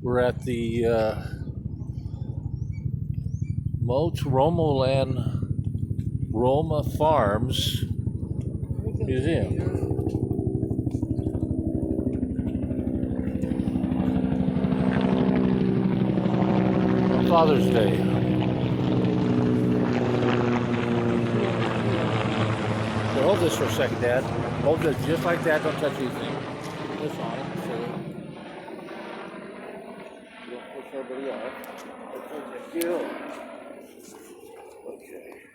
We're at the Mott Roma Farms Museum. On Father's Day. So hold this for a second, Dad. Hold this just like that. Don't touch anything. This on it. So don't push everybody off. Okay, thank you. Okay.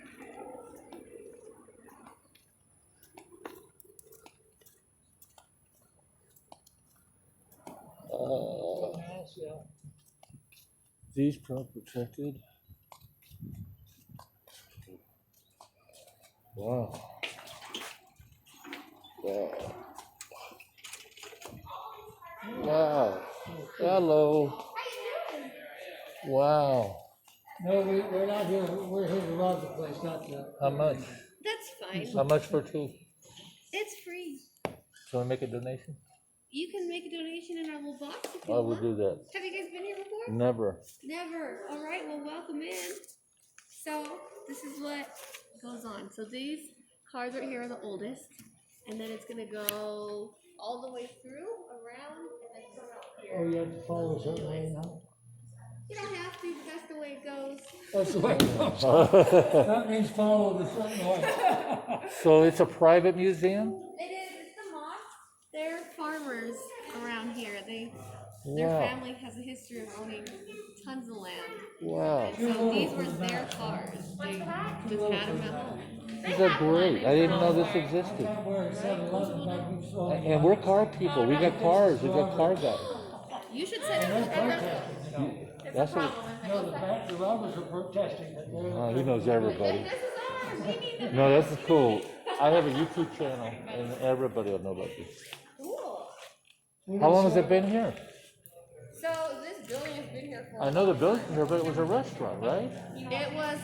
These protected. Wow. Wow. Wow. Hello. Wow. No, we're not here. We're here to rob the place, not to. How much? That's fine. How much for two? It's free. So I make a donation? You can make a donation in our little box if you I will want. do that. Have you guys been here before? Never. Never. All right. Well, welcome in. So this is what goes on. So these cards right here are the oldest, and then it's gonna go all the way through, around, and then come out here. Oh, you have to follow a certain way now? You don't have to, but that's the way it goes. That's the way it goes. That means follow the certain way. So it's a private museum? It is. It's the Mott. They're farmers around here. Their Wow. family has a history of owning tons of land. Wow. So these were their cars. They just had them at home. These are great. I didn't know this existed. We're at 7-Eleven, back in Florida. And we're car people. We got cars. We got car guys. You should sit down. That's what. No, the robbers are protesting that they're. He knows everybody. This is ours. We need it. No, this is cool. I have a YouTube channel, and everybody will know about this. Cool. How long has it been here? So this building has been here for. I know the building here, but it was a restaurant, right? It was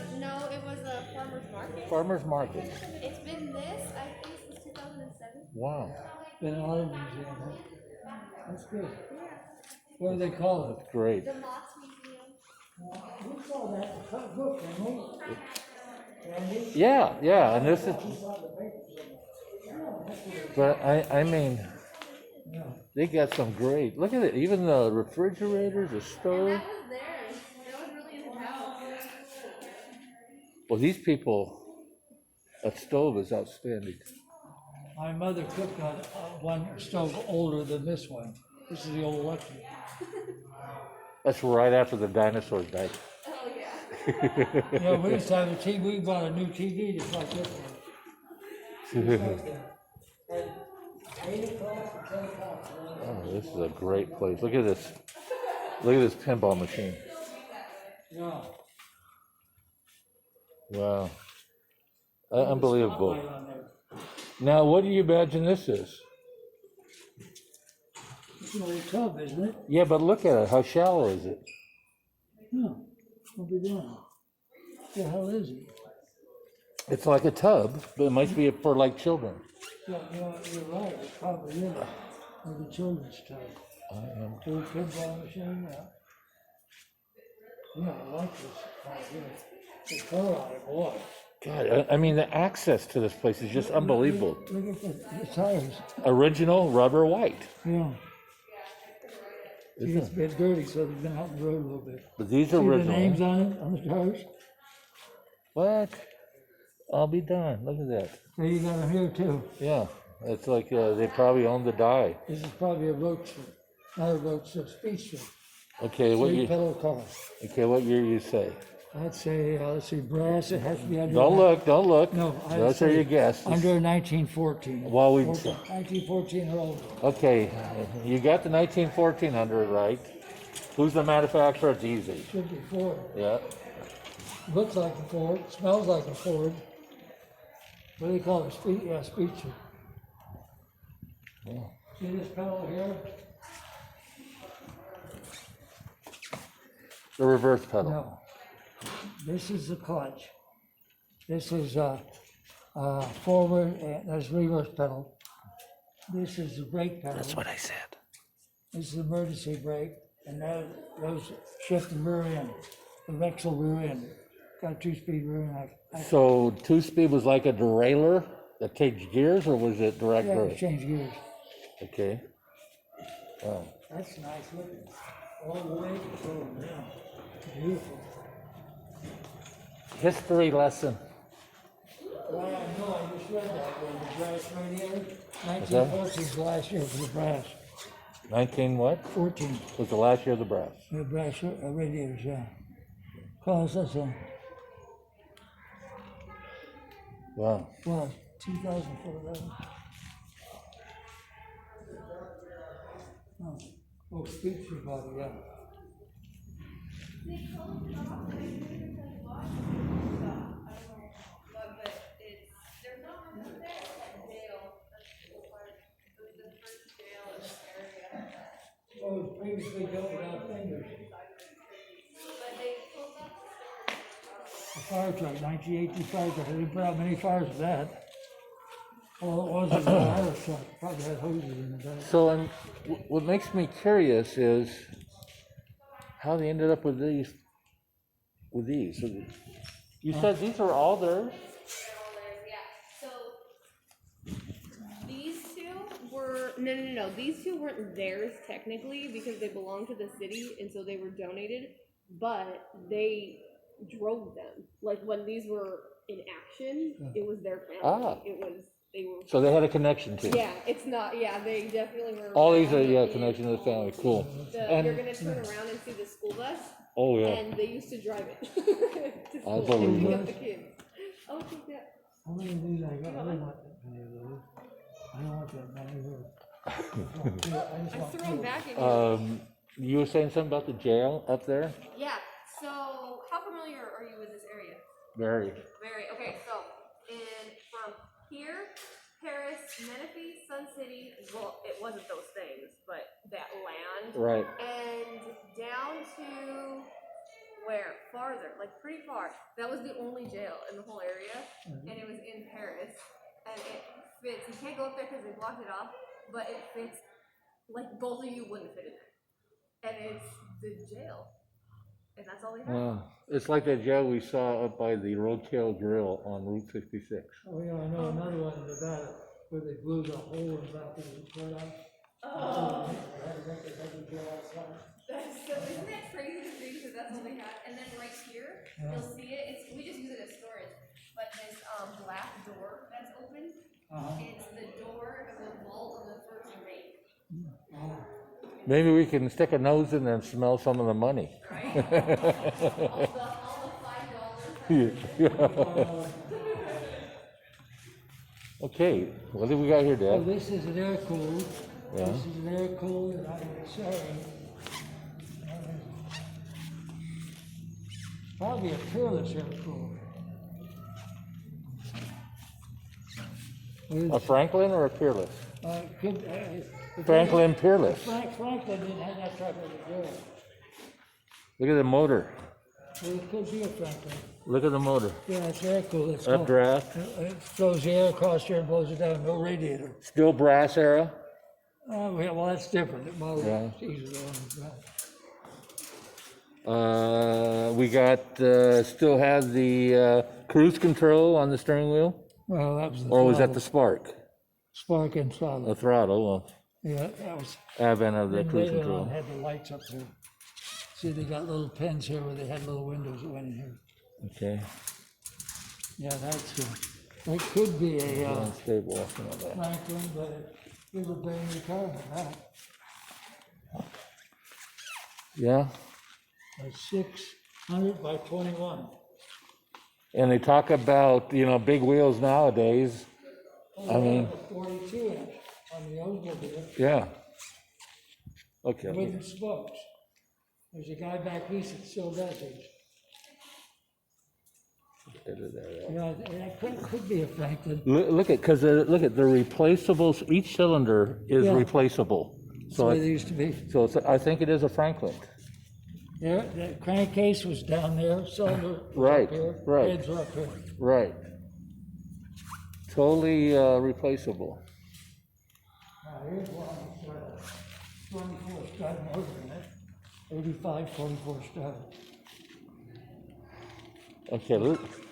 it was a farmer's market. Farmers market. It's been this, I think, since 2007. Wow. Been an art museum, huh? That's good. What do they call it? Great. The Mott's Museum. We saw that in the book, didn't we? Andy? Yeah, and this is. But I mean, Yeah. they got some great. Look at it. Even the refrigerators, the And stove. that was theirs. That was really in the house. Well, these people, that stove is outstanding. My mother cooked on one stove older than this one. This is the old electric. That's right after the dinosaurs died. Oh, yeah. Yeah, we used to have a TV. We bought a new TV just like this one. Just like that. At 8 o'clock or 10 o'clock. Oh, this is a great place. Look at this. Look at this pinball machine. Yeah. Wow. Unbelievable. Spotlight on there. Now, what do you imagine this is? It's an old tub, isn't it? Yeah, but look at it. How shallow is it? Yeah. What we doing? What the hell is it? It's like a tub, but it might be for like children. Yeah, you're right. It probably is. Like a children's tub. Old pinball machine. Yeah, I like this. The color on it, boy. God, I mean, the access to this place is just unbelievable. Look at the tires. Original rubber white. Yeah. It's a bit dirty, so they've been out the road a little bit. But these See are the names original. on it, on the tires? What? I'll be darned. Look at that. So you got them here too. Yeah, it's like they probably own the die. This is probably a roadster, not a roadster, speedster. Okay, what Three you? pedal car. Okay, what year you say? I'd say, let's see, brass, it has to be under. Don't look. Don't look. No, I'd Those are say your guesses. Under 1914. Well, we- 1914 or older. Okay, you got the 1914 right. Who's the manufacturer? It's easy. Should be Ford. Yeah. Looks like a Ford, smells like a Ford. What do they call it? Speedster. Yeah. See this pedal here? The reverse pedal. No. This is the clutch. This is forward, and there's reverse pedal. This is the brake pedal. That's what I said. This is emergency brake. And those shift the rear end, the Rexel rear end, got a 2-speed rear end. So 2-speed was like a derailleur that takes gears, or was it direct Yeah, brake? change gears. Okay. Wow. That's nice looking. All the way control, yeah. Beautiful. History lesson. Well, I know, I just read that one, the brass radiator. that? 1914 is the last year for the brass. 19 what? 14, Was the last year of the brass. the brass radiators, yeah. Cost us Wow. well, 2004. Oh, speech about it, yeah. Oh, it was previously built without fingers. The fire truck, 1985, but they didn't put out many fires with that. All it was a fire truck, probably had hoses in the back. So, what makes me curious is how they ended up with these. So you said these are all theirs? Yeah. So these two were no. These two weren't theirs technically because they belonged to the city and so they were donated. But they drove them. Like when these were in action, it was their family. They were. So they had a connection to it. Yeah, it's not. Yeah, they definitely were. All these are around connection to the family. Cool. You're gonna turn around and see the school bus. Oh yeah. And they used to drive it to school Unbelievable. and pick up the kids. Oh, take that. How many of these I got? I don't want that many of those. I don't want that many of those. I threw them back in here. You were saying something about the jail up there? Yeah, so how familiar are you with this area? Very. Very, okay, so from here, Paris, Menifee, Sun City, well, it wasn't those things, but that land. Right. And down to where? Farther, like pretty far. That was the only jail in the whole area, and it was in Paris. And it fits, you can't go up there because they blocked it off, but it fits, like both of you wouldn't fit in there. And it's the jail. And that's all they have. It's like that jail we saw up by the Roadkill Grill on Route 66. Oh, yeah, I know another one in Nevada where they blew the hole in the back of the courthouse. Oh. They had to make it jail outside. That's so, isn't that crazy to think that that's all they had? And then right here, you'll see it, we just use it as storage. But this black door that's open, it's the door of the vault of the first rate. Maybe we can stick a nose in there and smell some of the money. Right? all the $5. Okay, what do we got here, Oh, Dad? this is an air cooled. Yeah. This is an air cooled, and I'm saying, probably a peerless air cooled. A Franklin or a Peerless? Could, Franklin Peerless. Franklin didn't have that type of a door. Look at the motor. Well, it could be a Franklin. Look at the motor. Yeah, it's air cooled. It's Updraft. It throws the air across here and blows it down. No radiator. Still brass era. Yeah, well, that's different. The motor Yeah. is easier on the ground. We got, still have the cruise control on the steering wheel? Well, that was the Or was that throttle. the spark? Spark and The throttle. throttle, Yeah, that was. advent of the Then cruise later on, control. had the lights up there. See, they got little pins here where they had little windows that went in here. Okay. Yeah, that's, that could be a Unstable, I know that. Franklin, but it was a brand new car in that. Yeah, A 600 by 21. and they talk about, big wheels nowadays. I mean, 42 inch on the Oldsmobile yeah. Okay. with spokes. There's a guy back east that still does these. Yeah, that could be a Franklin. Look at, look at the replaceables, each cylinder is Yeah. replaceable. That's the So, way they used to be. I think it is a Franklin. There, the crankcase was down there, cylinder was Right, up here, right. heads were up here. Right. Totally replaceable. Now, here's one that's got a 24 stud motor in it. 85, 44 started. Okay,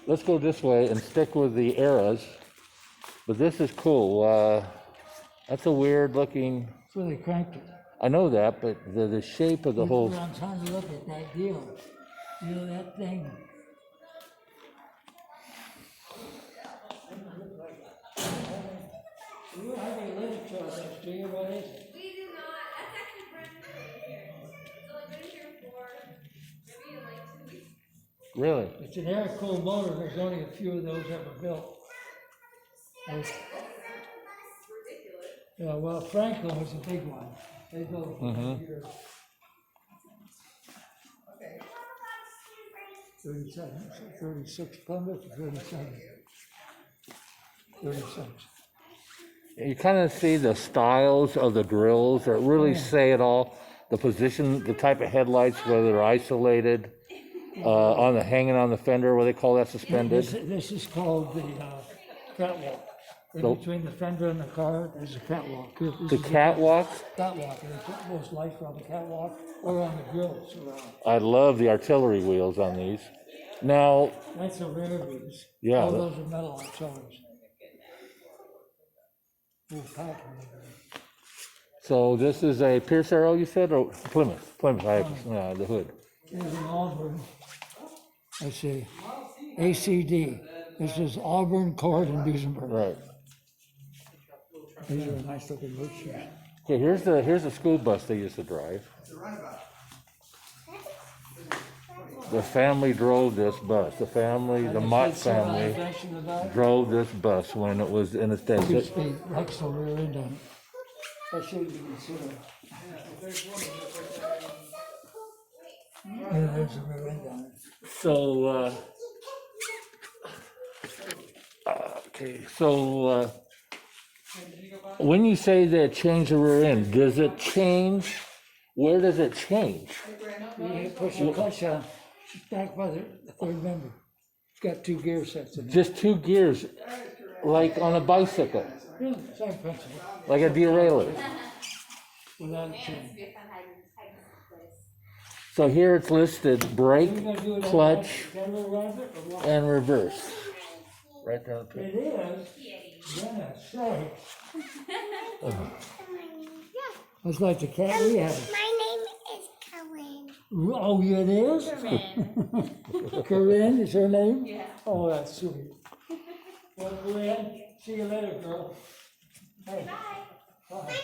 let's go this way and stick with the eras. But this is cool. That's a weird looking. That's where they cranked it. I know that, but the shape of the whole. I'm trying to look at that deal. You know that thing? Do you have any literature on this? Do you? What is it? We do not. That's actually brand new here. It's only been here for maybe like 2 weeks. Really? It's an air-cooled motor. There's only a few of those ever built. And it's- yeah, well, Franklin was a big one. They built it for years. 37, 36 Plymouth, 37. 36. You kind of see the styles of the grills that really say it all. The position, the type of headlights, whether they're isolated, hanging on the fender, what they call that, suspended. This is called the catwalk. In So- between the fender and the car, there's a catwalk. This The is catwalk. catwalk, and they put those lights on the catwalk or on the grills around. I love the artillery wheels on these. Now, That's a rare beast. Yeah, All that- those are metal artilleries. Full pack. so this is a Pierce Arrow, you said, or Plymouth? Plymouth, the hood. Here's an Auburn. Let's see. ACD. This is Auburn, Cord, and Duesenberg. Right. These are nice looking roadsters. Okay, here's the school bus they used to drive. The family drove this bus. The Mott family drove this bus when it was in its day. Two speed, Rexel rear end on it. That should be considered. Yeah, there's a rear end on it. So, when you say that change the rear end, does it change? Where does it change? You push the clutch on, it's back by the third member. It's got 2 gear sets in it. Just 2 gears, like on a bicycle, Really, same principle, like a derailleur. without a change. So here it's listed brake, You're gonna do it on clutch, Denver Rabbit or what? and reverse. Right there. It is, yeah, say. It's like the cat we have. My name is Corinne. Oh, yeah, it is? Corinne is her name? Yeah. Oh, that's sweet. Well, Corinne, see you later, girl. Hey. My Bye. name's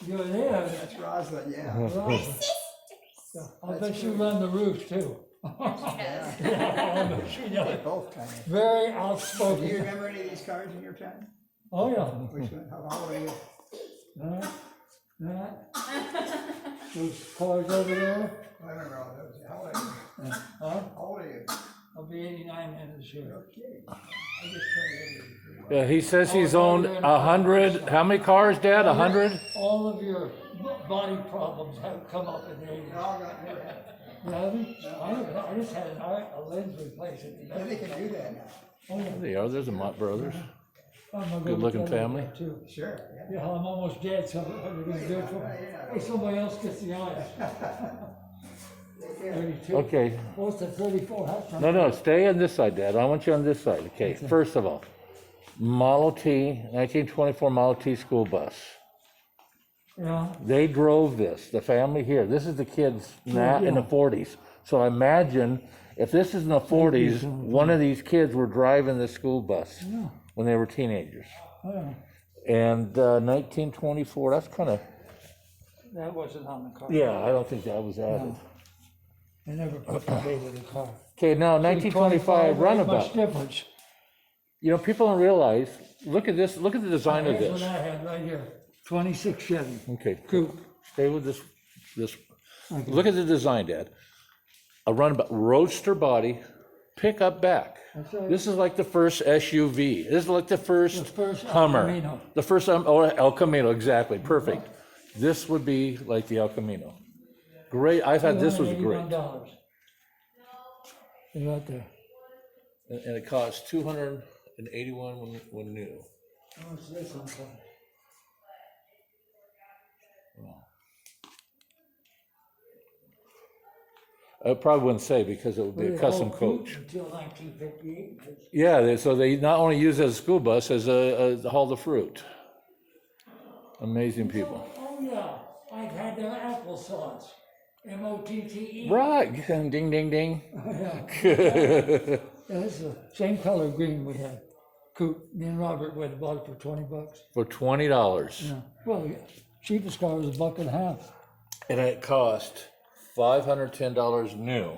Rosalind. Yeah, it is. That's Rosalind, yeah. My Right. sisters. Yeah, I bet you run the roost too. Yeah, I know she They does. both kind of. Very Do you outspoken. remember any of these cars in your time? Oh, yeah. Which one? How old are you? Those cars over there, I remember all those. How old are you? huh? How old are you? I'll be 89 in this year. Okay. I just turned 80. Yeah, he says he's owned 100. How many cars, Dad? 100? All of your body problems have come up in the 80s. They're all got new. You haven't? I just had a lens replaced at the Yeah, they can do that now. Oh, yeah. They are. There's the Mott brothers. I'm gonna go Good-looking with that family. Too. Sure, yeah. Yeah, I'm almost dead, so we're gonna do it for me. Hey, somebody else gets the honors. 32. Okay. What's the 34? That's not- No, stay on this side, Dad. I want you on this side. Okay, first of all, Model T, 1924 Model T school bus. Yeah, They drove this, the family here. This is the kids now in the yeah. 40s. So imagine if this is in the 40s, one of these kids were driving the school bus yeah, when they were teenagers. oh, yeah. And 1924, that's kind of, That wasn't on the car. yeah, I don't think that was added. They never put the date of the car. Okay, now 1925 ain't much runabout. difference. You know, people don't realize, look at this, look at the design of Here's what this. I had right here, 26 Chevy Okay, coupe. stay with this. Okay. Look at the design, Dad. A runabout, roadster body, pickup back. That's right. This is like the first SUV. This is like the first The first El Hummer. Camino. The first, El Camino, exactly, perfect. This would be like the El Camino. Great, I thought this was great. $281. They're right there. And it cost 281 when new. How much is this one for? Wow. I probably wouldn't say because it would be a custom coach. Until 1958. Yeah, so they not only use it as a school bus, as a haul the fruit. Amazing people. Oh, yeah, I had their applesauce, M-O-T-T-E. Right, ding, ding, ding. Yeah, it's the same color green we had. Coop, me and Robert went and bought it for $20. For $20. Yeah, well, yeah, cheapest car was $1.50. And it cost $510 new.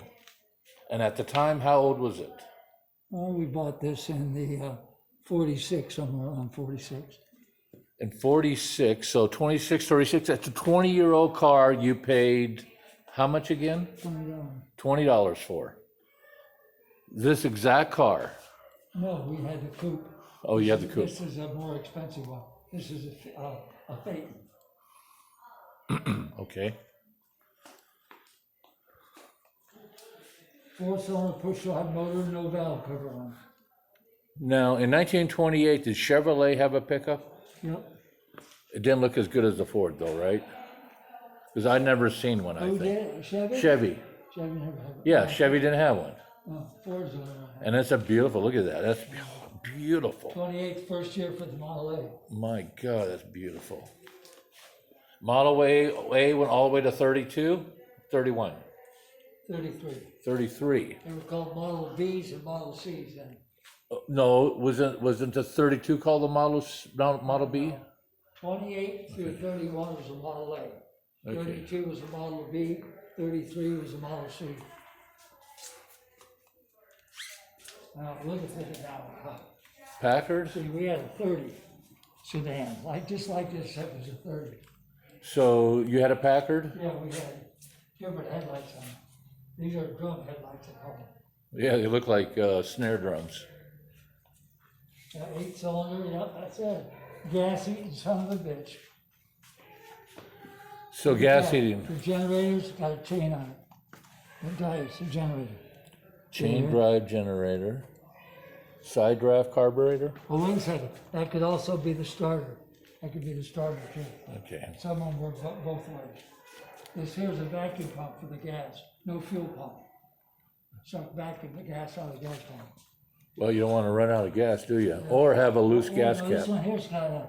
And at the time, how old was it? Well, we bought this in the 46, somewhere around 46. In 46, so 26, 36, that's a 20-year-old car you paid how much again? $20. $20 for. This exact car. No, we had the coupe. Oh, you had the coupe. This is a more expensive one. This is a Phaeton. Okay. 4-cylinder push-rod motor, no valve cover on. Now, in 1928, did Chevrolet have a pickup? Yep. It didn't look as good as the Ford, though, right? Because I'd never seen one, I Oh, think. did Chevy? Chevy. Chevy never had it. Yeah, Chevy didn't have one. Ford's the only one. And that's a beautiful, look at that. That's beautiful. 28th, first year for the Model A. My God, that's beautiful. Model A went all the way to 32, 31, 33. 33. They were called Model Bs and Model Cs then. No, wasn't the 32 called the Model B? 28 through 31 was a Model A. Okay. 32 was a Model B. 33 was a Model C. Now, look at this now. Packard? See, we had a 30 sedan, just like this, that was a 30. So you had a Packard? Yeah, we had different headlights on them. These are drum headlights, I call them. Yeah, they look like snare drums. 8-cylinder, yep, that's it. Gas eating son of a bitch. So gas Yeah, heating, the generator's got a chain on it. It drives the generator. chain drive generator, side draft carburetor? Well, wait a second, that could also be the starter. That could be the starter too. Okay. Some of them work both ways. This here's a vacuum pump for the gas, no fuel pump. Suck vacuum the gas out of the gas pump. Well, you don't want to run out of gas, do you? Or have a loose Oh, gas no, This cap. one here's got a,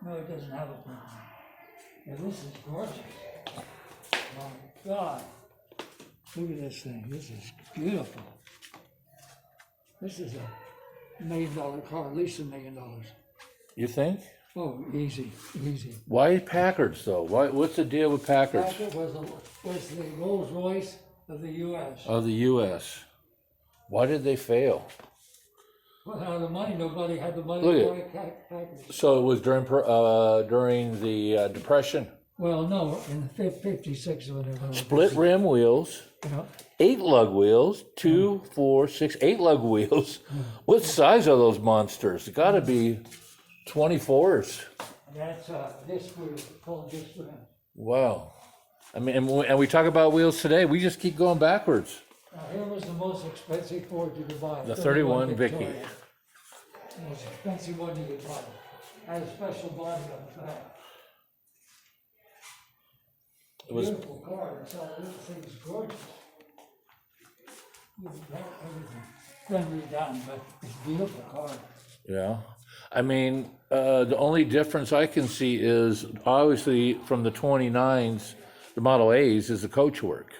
no, it doesn't have a pump. Yeah, this is gorgeous. My God. Look at this thing, this is beautiful. This is a $1 million car, at least $1 million. You think? Oh, easy, easy. Why Packards though? What's the deal with Packards? Packard was the Rolls Royce of the US. Of the U.S. Why did they fail? Without the money, nobody had the money Look to at- buy Packard. So it was during the Depression. Well, no, in the 56 when they were. Split rim wheels, You know, 8 lug wheels, 2, 4, 6, 8 lug wheels. What size are those monsters? It got to be 24s. that's disc wheel, called disc wheel. Wow. I mean, and we talk about wheels today. We just keep going backwards. Now, here was the most expensive Ford you could buy. The 31 Vicky. Victoria. The most expensive one you could buy. Had a special body on the back. It was Beautiful car, it's all, this thing's gorgeous. Everything. Been redone, but it's a beautiful car. Yeah. I mean, the only difference I can see is obviously from the 29s, the Model A's is the coach work.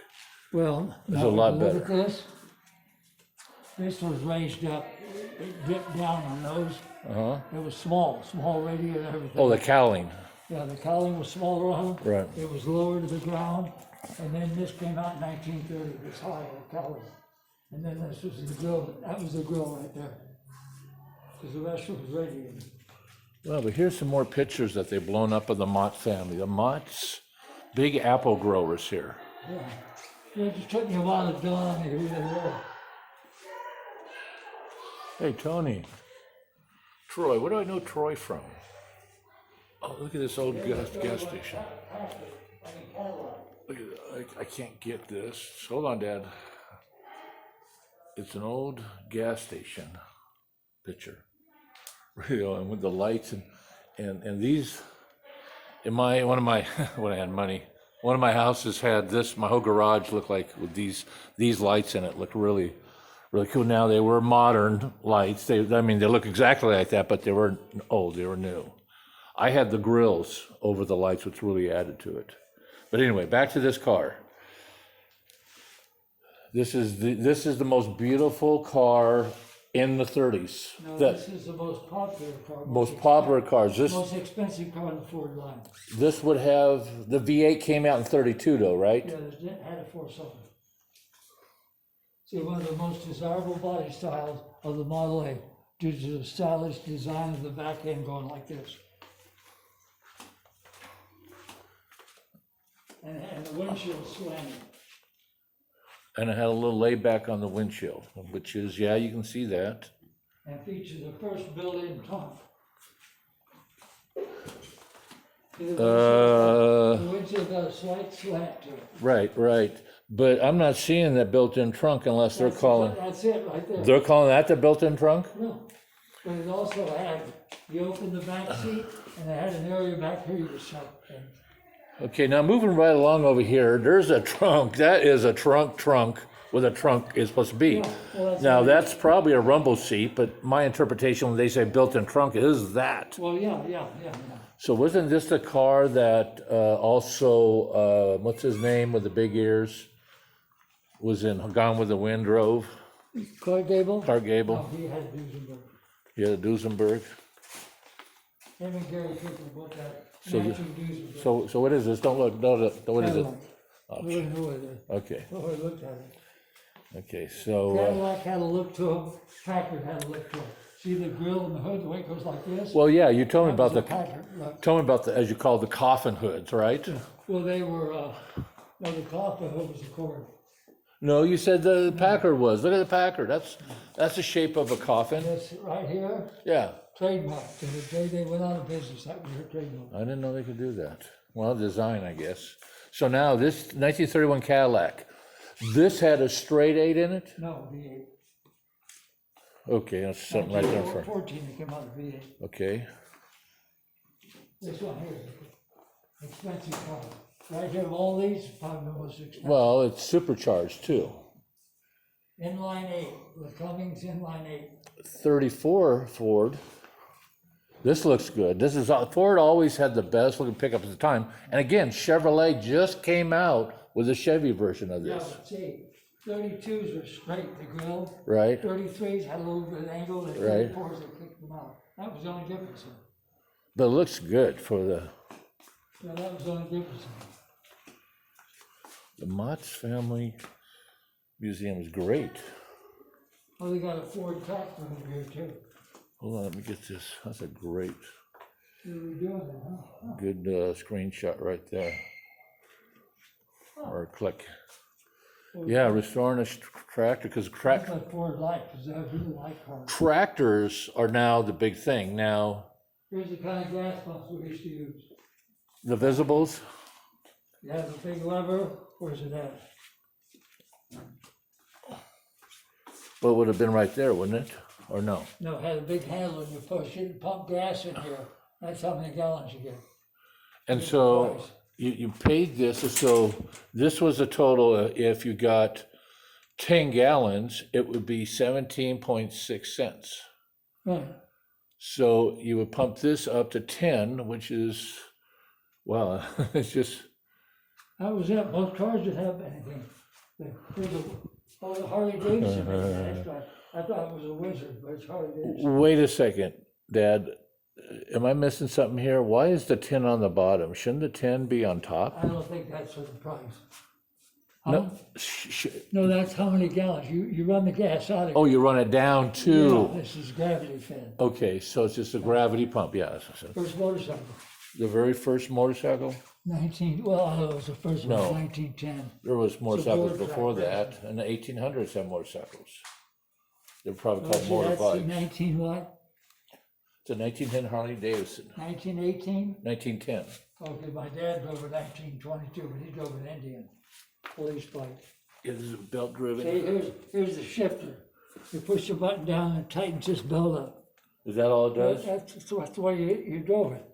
Well, It's now, a lot look at better. this. This was raised up, it dipped down on those. Uh-huh. It was small radio and everything. Oh, the cowling. Yeah, the cowling was smaller on them. Right. It was lower to the ground, and then this came out in 1930, this higher cowling. And then this was the grill, that was the grill right there. Because the rest was radiated. Well, but here's some more pictures that they've blown up of the Mott family. The Mott's big apple growers here. Yeah. It just took me a while to dawn on me who they were. Hey, Tony. Troy, where do I know Troy from? Oh, look at this old gas station. Look at, I can't get this. Hold on, Dad. It's an old gas station picture. You know, and with the lights and these, in my one of my when I had money, One of my houses had this, my whole garage looked like with these lights in it, looked really, really cool. Now they were modern lights. They look exactly like that, but they weren't old, they were new. I had the grills over the lights, which really added to it. But anyway, back to this car. This is the most beautiful car in the 30s. No, That this is the most popular car. most popular cars. Most expensive car in the Ford line. This would have, the V8 came out in 32 though, right? Yeah, it had a four-cylinder. See, one of the most desirable body styles of the Model A, due to the stylish design of the back end going like this. And the windshield slanted. And it had a little layback on the windshield, which is, yeah, you can see that. And features the first built-in trunk. See, the windshield got a slight slant to it. Right. But I'm not seeing that built-in trunk unless they're calling, That's it, right there. they're calling that the built-in trunk? No, but it also had, you open the back seat, and it had an area back here you could shut things. Okay, now moving right along over here, there's a trunk. That is a trunk where the trunk is supposed to be. well, Now, that's probably a rumble seat, but my interpretation when they say built-in trunk is that. Well, yeah. So wasn't this the car that also, what's his name with the big ears? Was in Gone with the Wind drove? Clark Gable? Clark Gable? No, he had Duesenberg. Yeah, Duesenberg. Him and Gary Cooper both had So the- matching Duesenberg. So what is this? Don't look, what is it? Cadillac. We didn't know what it is. Okay, Before we looked at it. okay, so, Cadillac had a look to him, Packard had a look to him. See the grill and the hood, the way it goes like this? well, yeah, you told me That was about a the, Packard look. told me about the, as you call it, the coffin hoods, right? Well, they were, no, the coffin hood was a cord. No, you said the Packard was. Look at the Packard. That's the shape of a coffin. This right here, Yeah, trademark, to the day they went out of business, that was their trademark. I didn't know they could do that. Well, design, I guess. So now this 1931 Cadillac, this had a straight 8 in it? No, V8. Okay, that's something right there in front. 14, it came out of V8. Okay, This one here, expensive car. Right here, of all these, probably the most expensive. well, it's supercharged too. Inline 8, the Cummins inline 8. 34 Ford. This looks good. This is, Ford always had the best looking pickup at the time. And again, Chevrolet just came out with a Chevy version of Yeah, this, but see, 32s were straight, the grill. right? 33s had a little bit of angle, the Right. 34s, they kicked them out. That was the only difference. But it looks good for Yeah, that was the only difference. the Mott's Family Museum is great. Oh, they got a Ford tractor over here too. Hold on, let me get this. That's a great, They were doing it, huh? good screenshot right there. Or click. Yeah, restoring a tractor, because That's what Ford liked, because they really like cars. tractors are now the big thing. Now, Here's the kind of gas pumps we used to use. the visibles, You have a big lever, where's it at? well, it would have been right there, wouldn't it? Or no? No, it had a big handle and you push it and pump gas in here. That's how many gallons you get. And so you paid this, so this was a total, if you got 10 gallons, it would be 17.6 cents. Right. So you would pump this up to 10, which is, wow, it's just, That was it. Most cars would have anything. Oh, the Harley Davidson. That's right. I thought it was a Wizard, but it's Harley Davidson. wait a second, Dad. Am I missing something here? Why is the 10 on the bottom? Shouldn't the 10 be on top? I don't think that's for the price. No. No, that's how many gallons. You run the gas out of it. Oh, you run it down Yeah, too. this is gravity fed. Okay, so it's just a gravity pump, yeah. That's what I said. First motorcycle. The very first motorcycle? 19, well, I know it was the first one, No. 1910. There was motorcycles Ford before tractor. that, and the 1800s had motorcycles. They're probably Well, called see, motor that's the bikes. 19 what? It's a 1910 Harley Davidson, 1918? 1910. Okay, my dad drove a 1922, but he drove an Indian police bike. It is belt See, driven. here's the shifter. You push the button down and it tightens this belt up. Is that all it does? That's the way you drove it.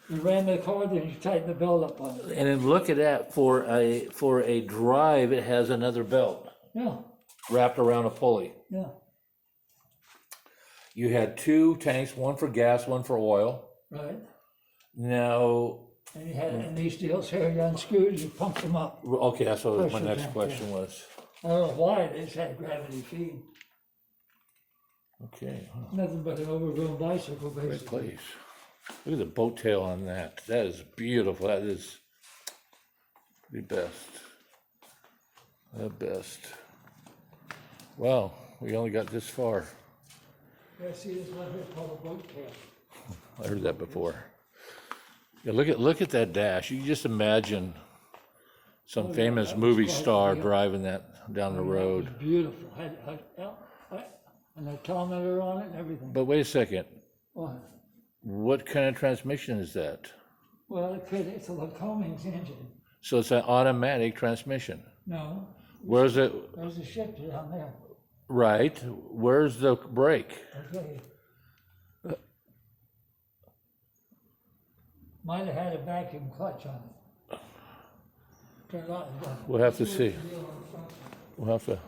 You ran the car, then you tighten the belt up on it. And then look at that, for a drive, it has another belt Yeah, wrapped around a pulley. yeah, You had two tanks, one for gas, one for oil. right. Now, And you had, and these deals here, you unscrewed, you pumped them up. okay, that's what my Pressure next tank, question was. I don't know why, they just had gravity feed. Okay, huh, Nothing but an overgrown bicycle, great basically. place. Look at the boat tail on that. That is beautiful. That is the best. The best. Wow, we only got this far. Yeah, see this one here called a boat tail. I heard that before. Yeah, look at that dash. You can just imagine some famous movie star driving that down the It road. was beautiful. And a kilometer on it and everything. But wait a second. What? What kind of transmission is that? Well, it's a Cummins engine. So it's an automatic transmission. No, Where's it? there's a shifter down there. Right. Where's the brake? Okay. Might have had a vacuum clutch on it. Turned out it doesn't. We'll have to see. We'll have to.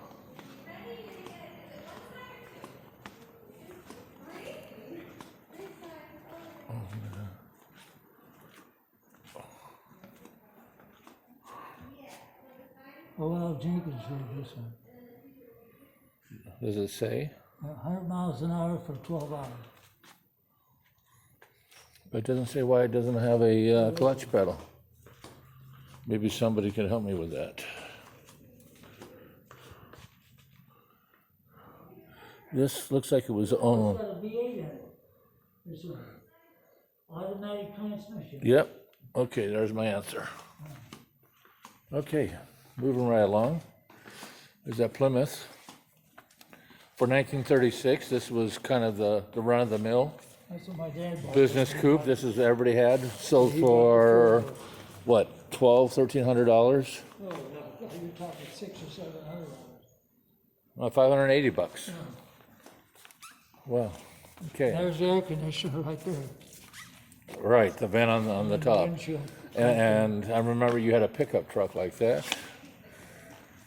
Oh, well, Jenkins did this one. Does it say? 100 miles an hour for 12 hours. But it doesn't say why it doesn't have a clutch pedal. Maybe somebody can help me with that. This looks like it was It's on. got a V8 in it. This one. Automatic transmission. Yep. Okay, there's my answer. Okay, moving right along. There's that Plymouth. For 1936, this was kind of the run of the mill That's what my dad bought. business coupe. This is everybody had. Sold for what, $1,200, $1,300? Oh, no, you're talking $600 or $700. $580. Wow. Okay. There's the air conditioner right there. Right, the vent on the top. Windshield. And I remember you had a pickup truck like that.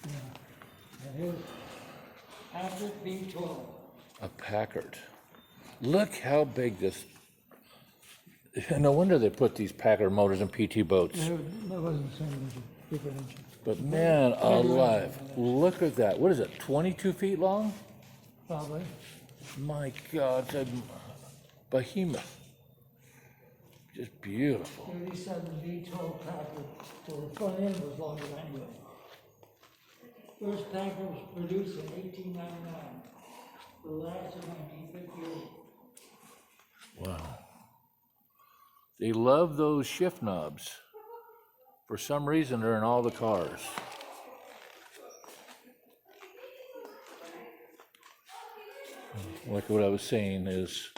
And here's Packard V12. A Packard. Look how big this. No wonder they put these Packard motors in PT boats. That wasn't the same engine, different engine. But man alive, look at that. What is it, 22 feet long? Probably. My God, it's a behemoth. Just beautiful. 37 V12 Packard, so the front end was longer anyway. First Packard was produced in 1899. The last in 1958. Wow. They love those shift knobs. For some reason, they're in all the cars. Like what I was saying is,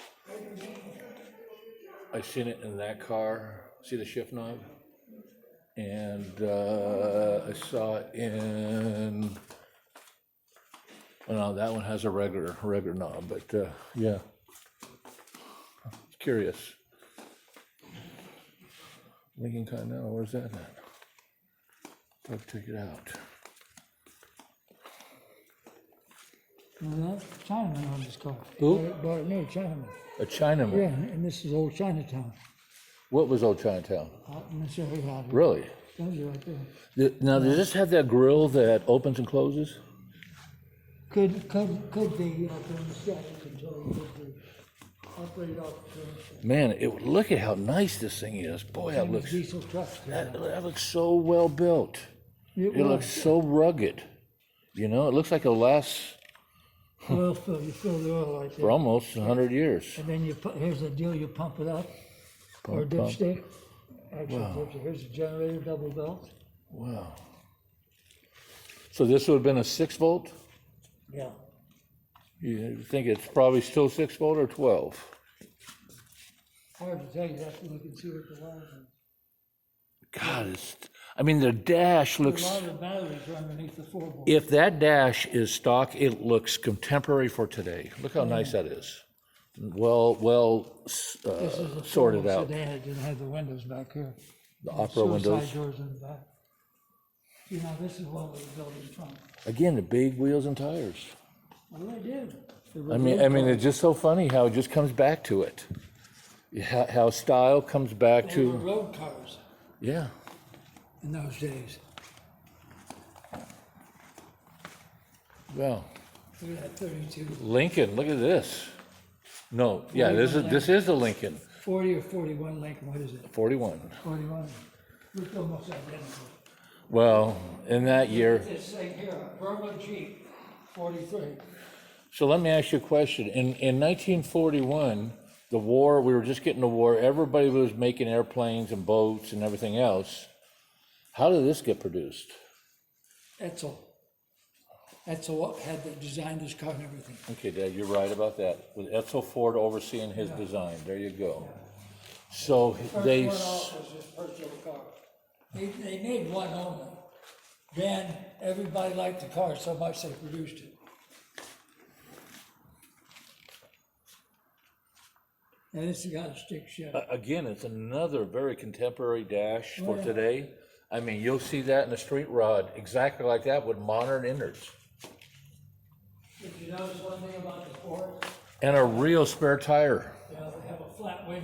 I've seen it in that car. See the shift knob? And I saw it in. Well, no, that one has a regular knob, but yeah. Curious. Lincoln Continental, where's that at? Let's check it out. Well, that Chinaman on this car. Who? Bought it new, Chinaman. A Chinaman. Yeah, and this is old Chinatown. What was Old Chinatown? Out in this area out here. Really? Tells you right there. Now, does this have that grill that opens and closes? Could be up in the static control. Could be operated off the transfer. Man, look at how nice this thing is. Boy, that Same as looks diesel trucks. that looks so well built. It It looks so rugged. You know, it looks like it'll last oil fill, you fill the oil right there. for almost 100 years. And then here's the deal, you pump it up, or Pump, pump. dipstick. Actually, here's a generator, double belt. Wow. So this would have been a 6-volt? Yeah. You think it's probably still 6-volt or 12? Hard to tell, you have to look and see what the line is. God, I mean, the dash A looks, lot of the batteries are underneath the 4-volt. if that dash is stock, it looks contemporary for today. Look how nice that is. This is a sorted formal out. sedan. It didn't have the windows back here. The And opera windows. Suicide doors in the back. See, now this is what was built in front. Again, the big wheels and tires. Well, they did. They were I mean, road it's cars. just so funny how it just comes back to it. How style comes back They were to, road cars yeah. in those days. Well, Look at that 32, Lincoln, look at this. No, yeah, this is the Lincoln, 40 or 41 Lincoln, what is it? 41. 41. Look almost identical. Well, in that year, This thing here, Berlin Jeep, 43. so let me ask you a question. In 1941, the war, we were just getting the war, everybody was making airplanes and boats and everything else. How did this get produced? Etzel. Etzel had designed this car and everything. Okay, Dad, you're right about that. With Etzel Ford overseeing his design, there you go. So they, First one off was this personal car. They made one only. Then everybody liked the car so much they produced it. And this has got a stick shift. again, it's another very contemporary dash for yeah. today. I mean, you'll see that in a street rod, exactly like that with modern innards. Did you notice one thing about the Ford? And a real spare tire. They have a flat windshield.